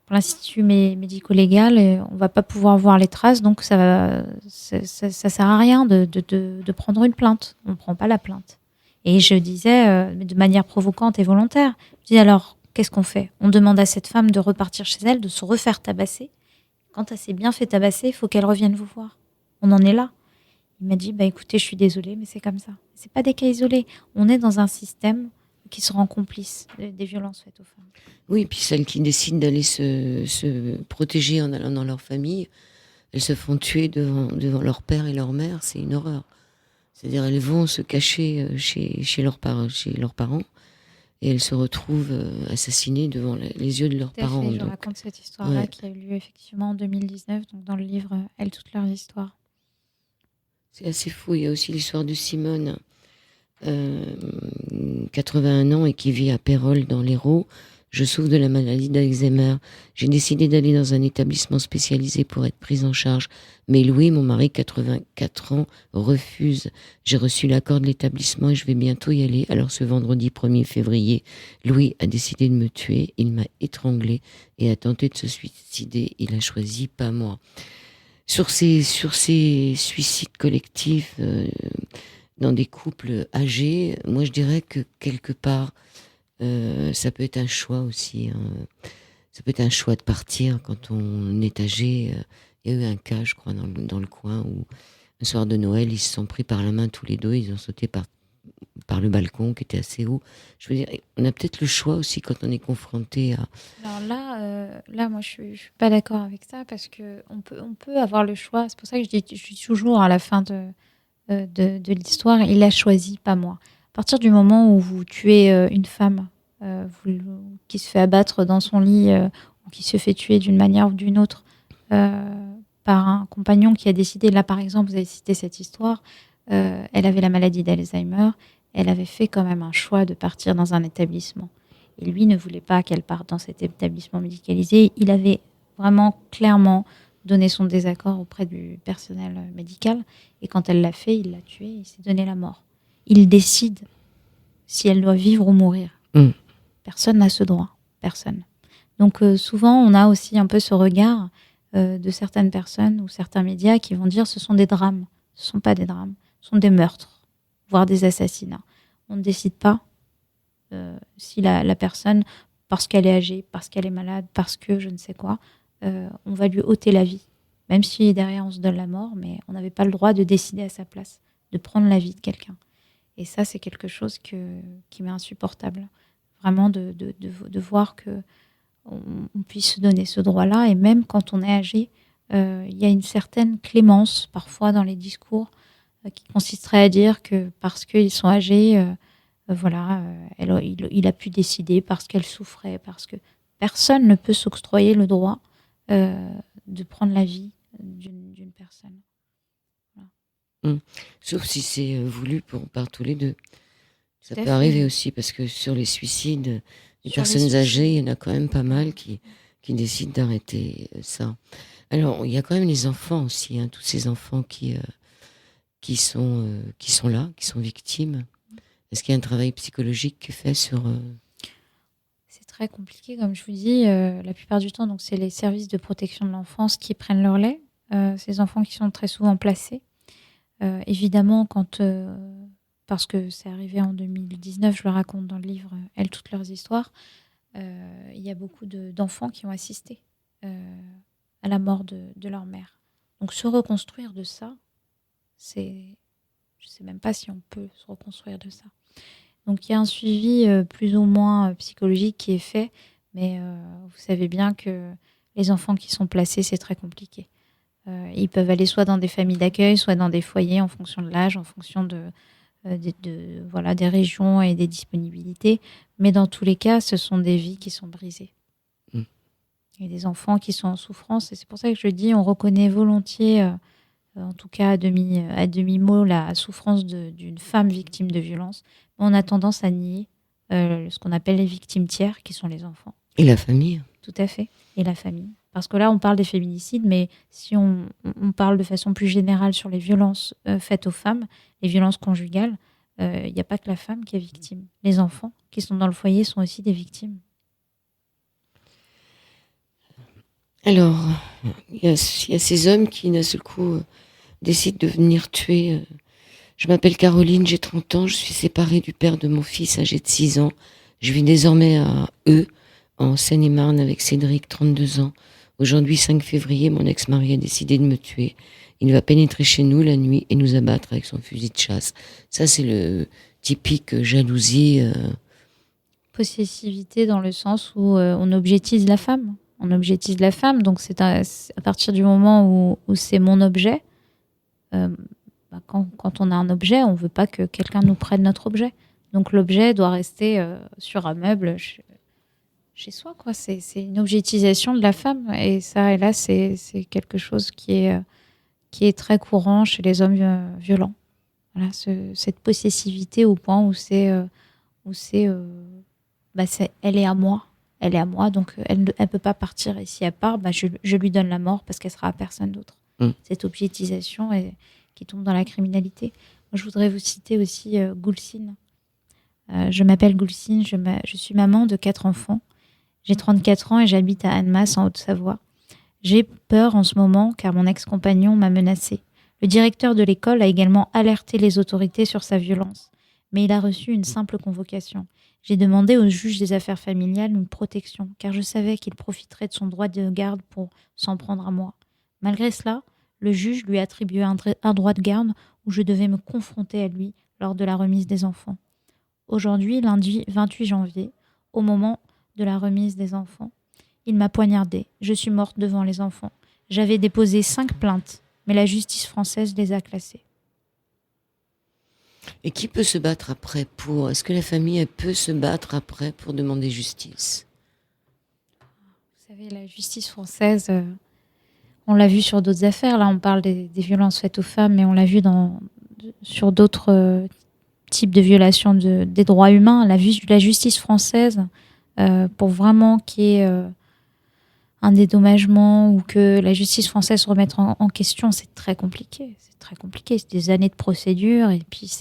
Speaker 2: pour l'institut médico-légal, on va pas pouvoir voir les traces, donc ça sert à rien de prendre une plainte. On ne prend pas la plainte. Et je disais, de manière provocante et volontaire, je dis alors, qu'est-ce qu'on fait? On demande à cette femme de repartir chez elle, de se refaire tabasser. Quand elle s'est bien fait tabasser, il faut qu'elle revienne vous voir. On en est là. Il m'a dit, écoutez, je suis désolée, mais c'est comme ça. C'est pas des cas isolés. On est dans un système qui se rend complice des violences faites aux femmes.
Speaker 1: Oui, puis celles qui décident d'aller se protéger en allant dans leur famille, elles se font tuer devant leur père et leur mère, c'est une horreur. C'est-à-dire elles vont se cacher chez leurs parents et elles se retrouvent assassinées devant les yeux de leurs parents.
Speaker 2: Je raconte cette histoire-là qui a eu lieu effectivement en 2019, donc dans le livre Elles, toutes leurs histoires.
Speaker 1: C'est assez fou. Il y a aussi l'histoire de Simone, 81 ans et qui vit à Pérols dans l'Hérault. Je souffre de la maladie d'Alzheimer. J'ai décidé d'aller dans un établissement spécialisé pour être prise en charge. Mais Louis, mon mari, 84 ans, refuse. J'ai reçu l'accord de l'établissement et je vais bientôt y aller. Alors ce vendredi 1er février, Louis a décidé de me tuer. Il m'a étranglée et a tenté de se suicider. Il a choisi, pas moi. Sur ces suicides collectifs dans des couples âgés, moi je dirais que quelque part, ça peut être un choix aussi. Hein. Ça peut être un choix de partir quand on est âgé. Il y a eu un cas, je crois, dans le coin où un soir de Noël, ils se sont pris par la main tous les deux, ils ont sauté par le balcon qui était assez haut. Je veux dire, on a peut-être le choix aussi quand on est confronté à...
Speaker 2: Alors là, moi, je suis pas d'accord avec ça parce que on peut avoir le choix. C'est pour ça que je dis toujours à la fin de l'histoire, il a choisi, pas moi. À partir du moment où vous tuez une femme qui se fait abattre dans son lit ou qui se fait tuer d'une manière ou d'une autre par un compagnon qui a décidé, là par exemple, vous avez cité cette histoire, elle avait la maladie d'Alzheimer, elle avait fait quand même un choix de partir dans un établissement. Et lui ne voulait pas qu'elle parte dans cet établissement médicalisé. Il avait vraiment clairement donné son désaccord auprès du personnel médical. Et quand elle l'a fait, il l'a tuée, il s'est donné la mort. Il décide si elle doit vivre ou mourir. Personne n'a ce droit. Personne. Donc souvent, on a aussi un peu ce regard de certaines personnes ou certains médias qui vont dire ce sont des drames. Ce ne sont pas des drames. Ce sont des meurtres, voire des assassinats. On ne décide pas si la personne, parce qu'elle est âgée, parce qu'elle est malade, parce que je ne sais quoi, on va lui ôter la vie. Même si derrière on se donne la mort, mais on n'avait pas le droit de décider à sa place, de prendre la vie de quelqu'un. Et ça, c'est quelque chose qui m'est insupportable. Vraiment de voir que on puisse se donner ce droit-là. Et même quand on est âgé, il y a une certaine clémence parfois dans les discours qui consisterait à dire que parce qu'ils sont âgés, il a pu décider parce qu'elle souffrait, parce que personne ne peut s'octroyer le droit de prendre la vie d'une personne. Voilà.
Speaker 1: Sauf si c'est voulu par tous les deux. Ça peut arriver aussi, parce que sur les suicides des personnes âgées, il y en a quand même pas mal qui décident d'arrêter ça. Alors, il y a quand même les enfants aussi, hein, tous ces enfants qui sont là, qui sont victimes. Est-ce qu'il y a un travail psychologique qui est fait sur...
Speaker 2: C'est très compliqué, comme je vous dis. La plupart du temps, donc, c'est les services de protection de l'enfance qui prennent leur lait. Ces enfants qui sont très souvent placés. Évidemment, parce que c'est arrivé en 2019, je le raconte dans le livre Elles, toutes leurs histoires, il y a beaucoup d'enfants qui ont assisté à la mort de leur mère. Donc se reconstruire de ça, je ne sais même pas si on peut se reconstruire de ça. Donc il y a un suivi plus ou moins psychologique qui est fait, mais vous savez bien que les enfants qui sont placés, c'est très compliqué. Ils peuvent aller soit dans des familles d'accueil, soit dans des foyers en fonction de l'âge, en fonction des régions et des disponibilités. Mais dans tous les cas, ce sont des vies qui sont brisées. Et des enfants qui sont en souffrance. Et c'est pour ça que je dis, on reconnaît volontiers, en tout cas à demi-mot, la souffrance d'une femme victime de violence. Mais on a tendance à nier ce qu'on appelle les victimes tiers, qui sont les enfants.
Speaker 1: Et la famille.
Speaker 2: Tout à fait. Et la famille. Parce que là, on parle des féminicides, mais si on parle de façon plus générale sur les violences faites aux femmes, les violences conjugales, il n'y a pas que la femme qui est victime. Les enfants qui sont dans le foyer sont aussi des victimes.
Speaker 1: Alors, il y a ces hommes qui, d'un seul coup, décident de venir tuer. Je m'appelle Caroline, j'ai 30 ans, je suis séparée du père de mon fils âgé de 6 ans. Je vis désormais à Eu, en Seine-et-Marne, avec Cédric, 32 ans. Aujourd'hui, 5 février, mon ex-mari a décidé de me tuer. Il va pénétrer chez nous la nuit et nous abattre avec son fusil de chasse. Ça, c'est le typique jalousie.
Speaker 2: Possessivité dans le sens où on objectise la femme. On objectise la femme, donc c'est à partir du moment où c'est mon objet. Quand on a un objet, on ne veut pas que quelqu'un nous prenne notre objet. Donc l'objet doit rester sur un meuble chez soi, quoi. C'est une objetisation de la femme. Et ça, hélas, c'est quelque chose qui est très courant chez les hommes violents. Voilà, cette possessivité au point où elle est à moi. Elle est à moi, donc elle ne peut pas partir. Et si elle part, je lui donne la mort parce qu'elle sera à personne d'autre. Cette objetisation qui tombe dans la criminalité. Moi, je voudrais vous citer aussi Gulsine. Je m'appelle Gulsine, je suis maman de 4 enfants. J'ai 34 ans et j'habite à Annemasse, en Haute-Savoie. J'ai peur en ce moment car mon ex-compagnon m'a menacée. Le directeur de l'école a également alerté les autorités sur sa violence, mais il a reçu une simple convocation. J'ai demandé au juge des affaires familiales une protection, car je savais qu'il profiterait de son droit de garde pour s'en prendre à moi. Malgré cela, le juge lui a attribué un droit de garde où je devais me confronter à lui lors de la remise des enfants. Aujourd'hui, lundi 28 janvier, au moment de la remise des enfants, il m'a poignardée. Je suis morte devant les enfants. J'avais déposé 5 plaintes, mais la justice française les a classées.
Speaker 1: Et qui peut se battre après pour... Est-ce que la famille, elle peut se battre après pour demander justice?
Speaker 2: Vous savez, la justice française, on l'a vu sur d'autres affaires. Là, on parle des violences faites aux femmes, mais on l'a vu sur d'autres types de violations des droits humains. La justice française, pour vraiment qu'il y ait un dédommagement ou que la justice française se remette en question, c'est très compliqué. C'est très compliqué. C'est des années de procédure et puis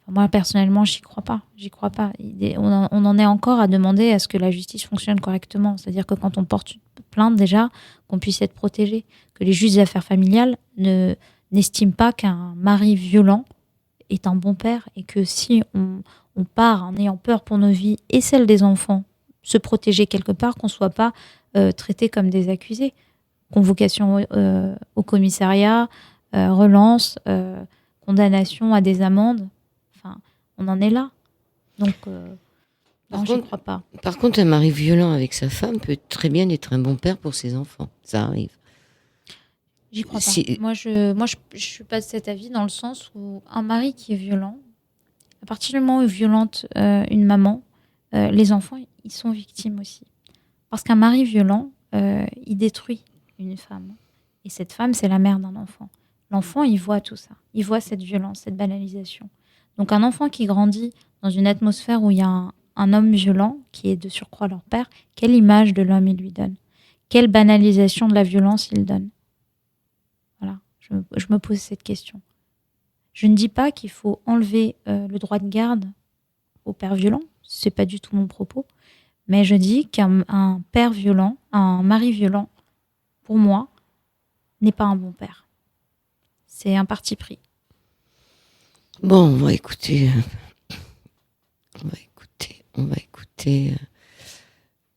Speaker 2: moi, personnellement, j'y crois pas. On en est encore à demander à ce que la justice fonctionne correctement. C'est-à-dire que quand on porte une plainte, déjà, qu'on puisse être protégé. Que les juges des affaires familiales n'estiment pas qu'un mari violent est un bon père et que si on part en ayant peur pour nos vies et celles des enfants, se protéger quelque part, qu'on ne soit pas traités comme des accusés. Convocation au commissariat, relance, condamnation à des amendes. Enfin, on en est là. Donc, non, je ne crois pas.
Speaker 1: Par contre, un mari violent avec sa femme peut très bien être un bon père pour ses enfants. Ça arrive.
Speaker 2: J'y crois pas. Moi, je suis pas de cet avis dans le sens où un mari qui est violent, à partir du moment où est violente une maman, les enfants, ils sont victimes aussi. Parce qu'un mari violent, il détruit une femme. Et cette femme, c'est la mère d'un enfant. L'enfant, il voit tout ça. Il voit cette violence, cette banalisation. Donc un enfant qui grandit dans une atmosphère où il y a un homme violent, qui est de surcroît leur père, quelle image de l'homme il lui donne? Quelle banalisation de la violence il donne? Voilà, je me pose cette question. Je ne dis pas qu'il faut enlever le droit de garde au père violent. C'est pas du tout mon propos. Mais je dis qu'un père violent, un mari violent, pour moi, n'est pas un bon père. C'est un parti pris.
Speaker 1: Bon, on va écouter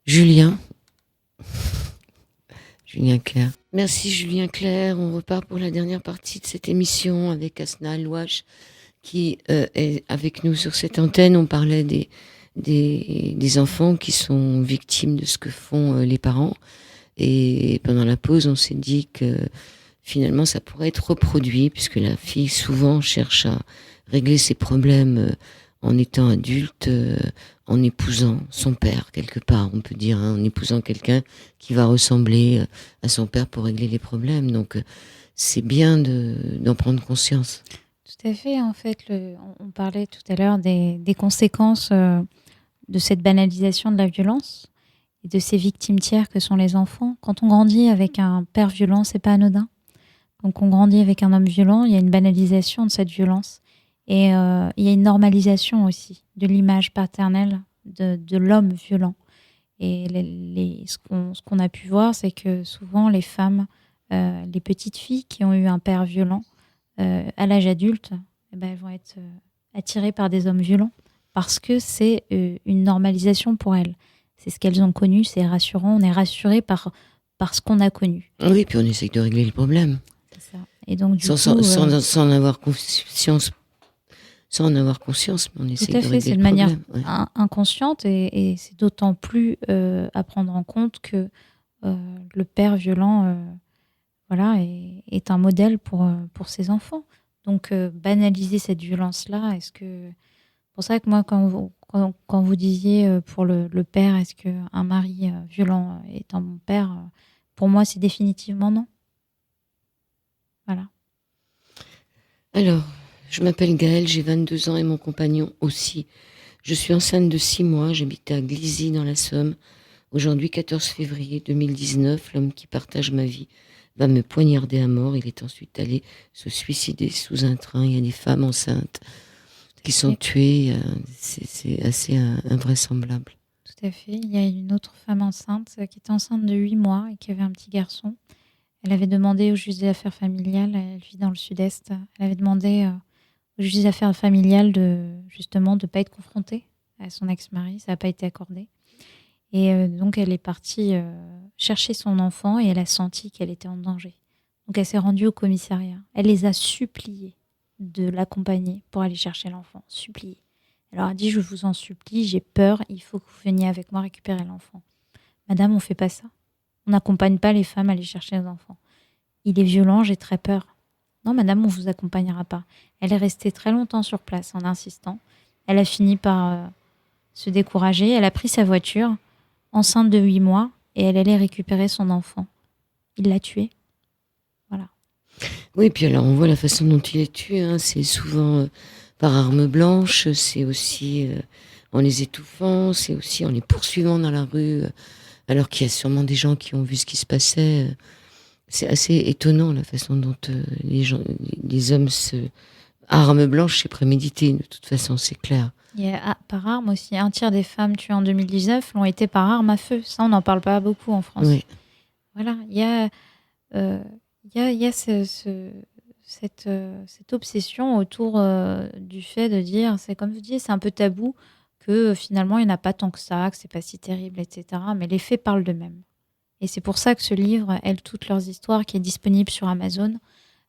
Speaker 1: Julien. Julien Clerc. Merci Julien Clerc. On repart pour la dernière partie de cette émission avec Asna Alouache qui est avec nous sur cette antenne. On parlait des enfants qui sont victimes de ce que font les parents. Et pendant la pause, on s'est dit que finalement, ça pourrait être reproduit, puisque la fille souvent cherche à régler ses problèmes en étant adulte, en épousant son père, quelque part, on peut dire, en épousant quelqu'un qui va ressembler à son père pour régler les problèmes. Donc, c'est bien d'en prendre conscience.
Speaker 2: Tout à fait. En fait, on parlait tout à l'heure des conséquences de cette banalisation de la violence et de ces victimes tiers que sont les enfants. Quand on grandit avec un père violent, c'est pas anodin. Donc on grandit avec un homme violent, il y a une banalisation de cette violence. Et il y a une normalisation aussi de l'image paternelle de l'homme violent. Et ce qu'on a pu voir, c'est que souvent les femmes, les petites filles qui ont eu un père violent à l'âge adulte, elles vont être attirées par des hommes violents parce que c'est une normalisation pour elles. C'est ce qu'elles ont connu, c'est rassurant. On est rassuré par ce qu'on a connu.
Speaker 1: Oui, puis on essaye de régler le problème.
Speaker 2: C'est ça. Et donc, du
Speaker 1: sans,
Speaker 2: coup,
Speaker 1: sans en avoir conscience. Sans en avoir conscience, mais on essaye de régler
Speaker 2: c'est
Speaker 1: le
Speaker 2: de manière
Speaker 1: problème.
Speaker 2: inconsciente et c'est d'autant plus à prendre en compte que le père violent est un modèle pour ses enfants. Donc, banaliser cette violence-là, est-ce que... C'est pour ça que moi, quand vous disiez pour le père, est-ce qu'un mari violent est un bon père, pour moi, c'est définitivement non. Voilà.
Speaker 1: Alors, je m'appelle Gaëlle, j'ai 22 ans et mon compagnon aussi. Je suis enceinte de 6 mois, j'habite à Glizy dans la Somme. Aujourd'hui, 14 février 2019, l'homme qui partage ma vie va me poignarder à mort. Il est ensuite allé se suicider sous un train. Il y a des femmes enceintes qui sont tuées. C'est assez invraisemblable.
Speaker 2: Tout à fait. Il y a une autre femme enceinte qui était enceinte de 8 mois et qui avait un petit garçon. Elle avait demandé au juge des affaires familiales, elle vit dans le sud-est, elle avait demandé au juge des affaires familiales de ne pas être confrontée à son ex-mari. Ça n'a pas été accordé. Et donc, elle est partie chercher son enfant et elle a senti qu'elle était en danger. Donc, elle s'est rendue au commissariat. Elle les a suppliés de l'accompagner pour aller chercher l'enfant. Suppliés. Elle leur a dit, je vous en supplie, j'ai peur, il faut que vous veniez avec moi récupérer l'enfant. Madame, on ne fait pas ça. On n'accompagne pas les femmes à aller chercher les enfants. Il est violent, j'ai très peur. Non, madame, on ne vous accompagnera pas. Elle est restée très longtemps sur place en insistant. Elle a fini par se décourager. Elle a pris sa voiture, enceinte de 8 mois, et elle allait récupérer son enfant. Il l'a tué. Voilà.
Speaker 1: Oui, puis alors on voit la façon dont il est tué. C'est souvent par arme blanche, c'est aussi en les étouffant, c'est aussi en les poursuivant dans la rue, alors qu'il y a sûrement des gens qui ont vu ce qui se passait. C'est assez étonnant la façon dont les hommes arme blanche, c'est prémédité, de toute façon, c'est clair.
Speaker 2: Il y a par arme aussi. Un tiers des femmes tuées en 2019 l'ont été par arme à feu. Ça, on n'en parle pas beaucoup en France.
Speaker 1: Oui.
Speaker 2: Voilà, il y a cette obsession autour du fait de dire, c'est comme vous disiez, c'est un peu tabou, que finalement, il n'y en a pas tant que ça, que c'est pas si terrible, etc. Mais les faits parlent d'eux-mêmes. Et c'est pour ça que ce livre, Elles toutes leurs histoires, qui est disponible sur Amazon,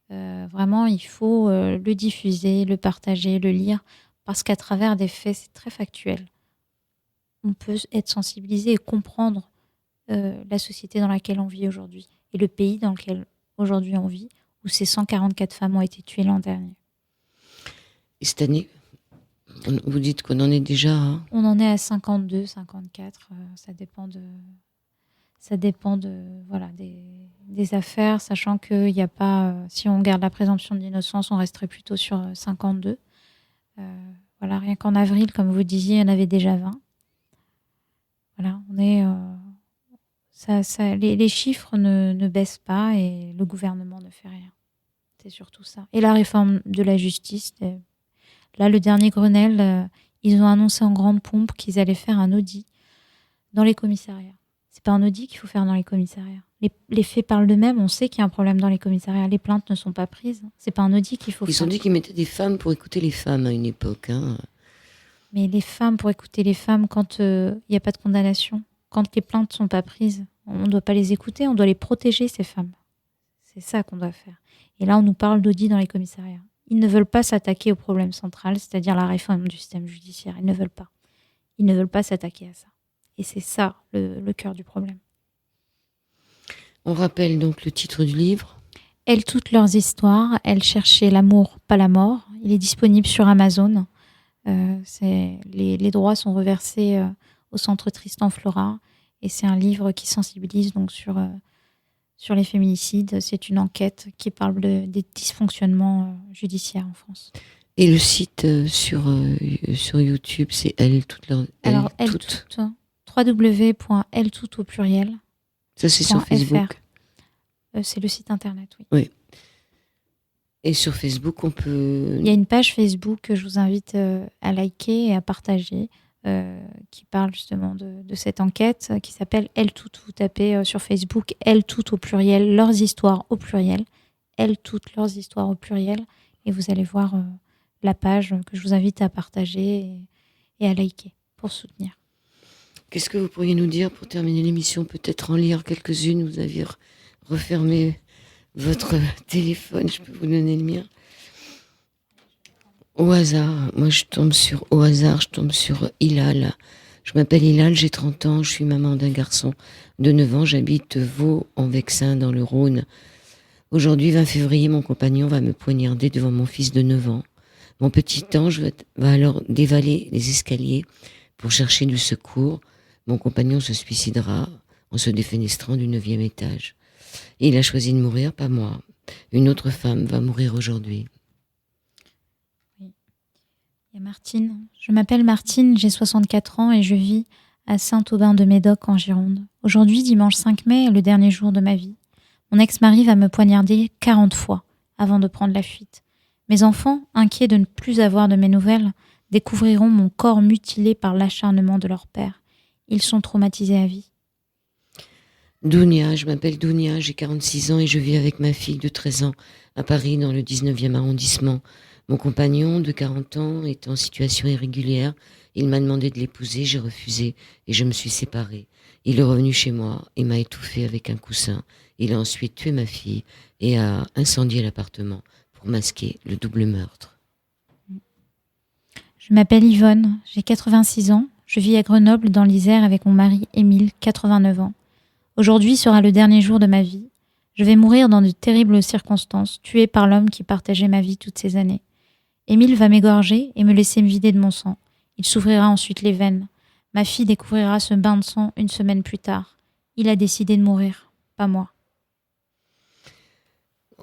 Speaker 2: vraiment, il faut le diffuser, le partager, le lire, parce qu'à travers des faits, c'est très factuel. On peut être sensibilisé et comprendre la société dans laquelle on vit aujourd'hui et le pays dans lequel aujourd'hui on vit, où ces 144 femmes ont été tuées l'an dernier.
Speaker 1: Et cette année, vous dites qu'on en est déjà
Speaker 2: On en est à 52, 54, ça dépend des affaires, sachant qu'il n'y a pas, si on garde la présomption d'innocence, on resterait plutôt sur 52. Voilà, rien qu'en avril, comme vous disiez, il y en avait déjà 20. Voilà, on est... les chiffres ne baissent pas et le gouvernement ne fait rien. C'est surtout ça. Et la réforme de la justice, là, le dernier Grenelle, ils ont annoncé en grande pompe qu'ils allaient faire un audit dans les commissariats. C'est pas un audit qu'il faut faire dans les commissariats. Les faits parlent d'eux-mêmes. On sait qu'il y a un problème dans les commissariats. Les plaintes ne sont pas prises. C'est pas un audit qu'il faut faire.
Speaker 1: Ils ont dit qu'ils mettaient des femmes pour écouter les femmes à une époque.
Speaker 2: Mais les femmes, pour écouter les femmes, quand il n'y a pas de condamnation, quand les plaintes ne sont pas prises, on ne doit pas les écouter, on doit les protéger, ces femmes. C'est ça qu'on doit faire. Et là, on nous parle d'audit dans les commissariats. Ils ne veulent pas s'attaquer au problème central, c'est-à-dire la réforme du système judiciaire. Ils ne veulent pas. Ils ne veulent pas s'attaquer à ça. Et c'est ça, le cœur du problème.
Speaker 1: On rappelle donc le titre du livre.
Speaker 2: Elles toutes leurs histoires. Elles cherchaient l'amour, pas la mort. Il est disponible sur Amazon. Les droits sont reversés au centre Tristan Flora. Et c'est un livre qui sensibilise donc sur les féminicides. C'est une enquête qui parle des dysfonctionnements judiciaires en France.
Speaker 1: Et le site sur YouTube, c'est Elles toutes leurs...
Speaker 2: Alors, Elles toutes, www.ellestoutes au pluriel.
Speaker 1: Ça, c'est sur Facebook.
Speaker 2: C'est le site internet, oui.
Speaker 1: Oui. Et sur Facebook, on peut...
Speaker 2: Il y a une page Facebook que je vous invite à liker et à partager. qui parle justement de cette enquête qui s'appelle Elles toutes. Vous tapez sur Facebook Elles toutes au pluriel, leurs histoires au pluriel, Elles toutes, leurs histoires au pluriel, et vous allez voir la page que je vous invite à partager et à liker pour soutenir.
Speaker 1: Qu'est-ce que vous pourriez nous dire pour terminer l'émission? Peut-être en lire quelques-unes. Vous aviez refermé votre téléphone, je peux vous donner le mien. Au hasard, moi je tombe sur Hilal. Je m'appelle Hilal, j'ai 30 ans, je suis maman d'un garçon de 9 ans, j'habite Vaux-en-Vexin dans le Rhône. Aujourd'hui, 20 février, mon compagnon va me poignarder devant mon fils de 9 ans. Mon petit ange va alors dévaler les escaliers pour chercher du secours. Mon compagnon se suicidera en se défenestrant du 9e étage. Et il a choisi de mourir, pas moi. Une autre femme va mourir aujourd'hui.
Speaker 2: Oui. Il y a Martine. Je m'appelle Martine, j'ai 64 ans et je vis à Saint-Aubin-de-Médoc en Gironde. Aujourd'hui, dimanche 5 mai, est le dernier jour de ma vie. Mon ex-mari va me poignarder 40 fois avant de prendre la fuite. Mes enfants, inquiets de ne plus avoir de mes nouvelles, découvriront mon corps mutilé par l'acharnement de leur père. Ils sont traumatisés à vie.
Speaker 1: Dounia, je m'appelle Dounia, j'ai 46 ans et je vis avec ma fille de 13 ans à Paris dans le 19e arrondissement. Mon compagnon de 40 ans est en situation irrégulière. Il m'a demandé de l'épouser, j'ai refusé et je me suis séparée. Il est revenu chez moi et m'a étouffée avec un coussin. Il a ensuite tué ma fille et a incendié l'appartement pour masquer le double meurtre.
Speaker 2: Je m'appelle Yvonne, j'ai 86 ans. Je vis à Grenoble dans l'Isère avec mon mari Émile, 89 ans. Aujourd'hui sera le dernier jour de ma vie. Je vais mourir dans de terribles circonstances, tué par l'homme qui partageait ma vie toutes ces années. Émile va m'égorger et me laisser me vider de mon sang. Il s'ouvrira ensuite les veines. Ma fille découvrira ce bain de sang une semaine plus tard. Il a décidé de mourir, pas moi.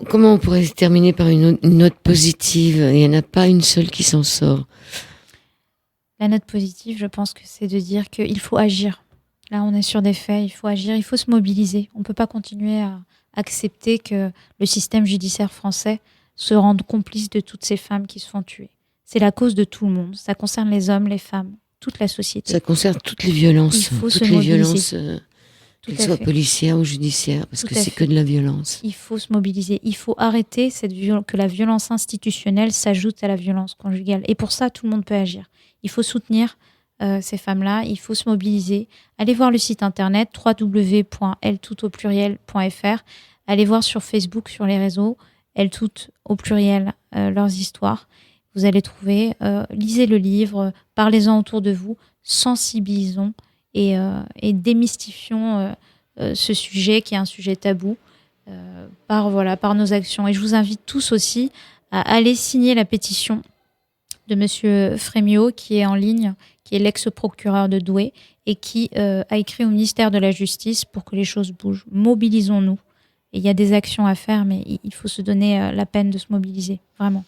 Speaker 1: Comment on pourrait terminer par une note positive? Il n'y en a pas une seule qui s'en sort.
Speaker 2: La note positive, je pense que c'est de dire qu'il faut agir. Là, on est sur des faits, il faut agir, il faut se mobiliser. On ne peut pas continuer à accepter que le système judiciaire français se rende complice de toutes ces femmes qui se font tuer. C'est la cause de tout le monde. Ça concerne les hommes, les femmes, toute la société.
Speaker 1: Ça concerne toutes les violences.
Speaker 2: Il faut
Speaker 1: toutes
Speaker 2: se
Speaker 1: les
Speaker 2: mobiliser.
Speaker 1: violences, qu'elles soient policières ou judiciaires, parce que c'est que de la violence.
Speaker 2: Il faut se mobiliser. Il faut arrêter que la violence institutionnelle s'ajoute à la violence conjugale. Et pour ça, tout le monde peut agir. Il faut soutenir ces femmes-là, il faut se mobiliser. Allez voir le site internet www.ellestoutesaupluriel.fr. Allez voir sur Facebook, sur les réseaux, Elles toutes au pluriel, leurs histoires. Vous allez trouver, lisez le livre, parlez-en autour de vous, sensibilisons et démystifions ce sujet qui est un sujet tabou par nos actions. Et je vous invite tous aussi à aller signer la pétition de Monsieur Frémiot qui est en ligne, qui est l'ex-procureur de Douai et qui a écrit au ministère de la Justice pour que les choses bougent. Mobilisons-nous. Et il y a des actions à faire, mais il faut se donner la peine de se mobiliser, vraiment.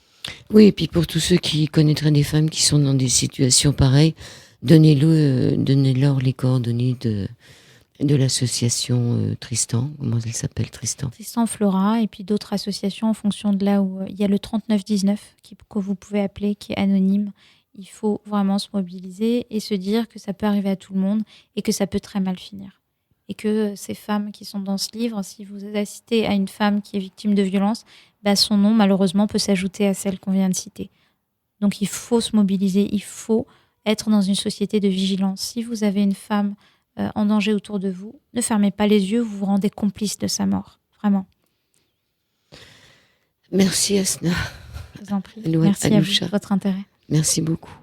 Speaker 1: Oui, et puis pour tous ceux qui connaîtraient des femmes qui sont dans des situations pareilles, donnez-leur les coordonnées de l'association Tristan. Comment elle s'appelle, Tristan?
Speaker 2: Tristan Flora, et puis d'autres associations en fonction de là où il y a le 3919 que vous pouvez appeler, qui est anonyme. Il faut vraiment se mobiliser et se dire que ça peut arriver à tout le monde et que ça peut très mal finir. Et que ces femmes qui sont dans ce livre, si vous assistez à une femme qui est victime de violence, son nom, malheureusement, peut s'ajouter à celle qu'on vient de citer. Donc, il faut se mobiliser, il faut être dans une société de vigilance. Si vous avez une femme en danger autour de vous, ne fermez pas les yeux, vous vous rendez complice de sa mort. Vraiment.
Speaker 1: Merci, Asna.
Speaker 2: Je vous en prie. Merci à vous de votre intérêt.
Speaker 1: Merci beaucoup.